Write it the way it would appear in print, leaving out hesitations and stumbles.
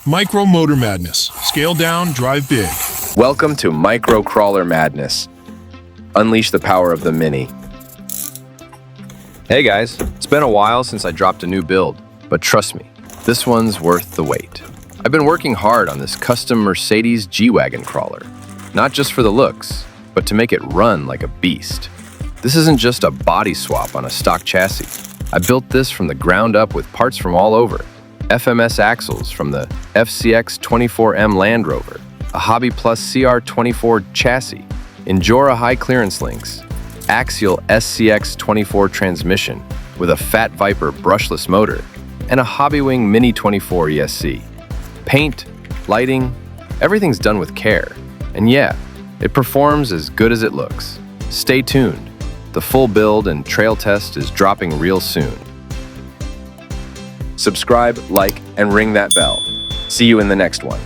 Micro Motor Madness. Scale down, drive big. Welcome to Micro Crawler Madness. Unleash the power of the Mini. Hey guys, it's been a while since I dropped a new build, but trust me, this one's worth the wait. I've been working hard on this custom Mercedes G-Wagon crawler, not just for the looks, but to make it run like a beast. This isn't just a body swap on a stock chassis. I built this from the ground up with parts from all over. FMS axles from the FCX 24M Land Rover, a Hobby Plus CR24 chassis, Injora high clearance links, Axial SCX 24 transmission with a Fat Viper brushless motor, and a Hobbywing Mini 24 ESC. Paint, lighting, everything's done with care. And yeah, it performs as good as it looks. Stay tuned. The full build and trail test is dropping real soon. Subscribe, like, and ring that bell. See you in the next one.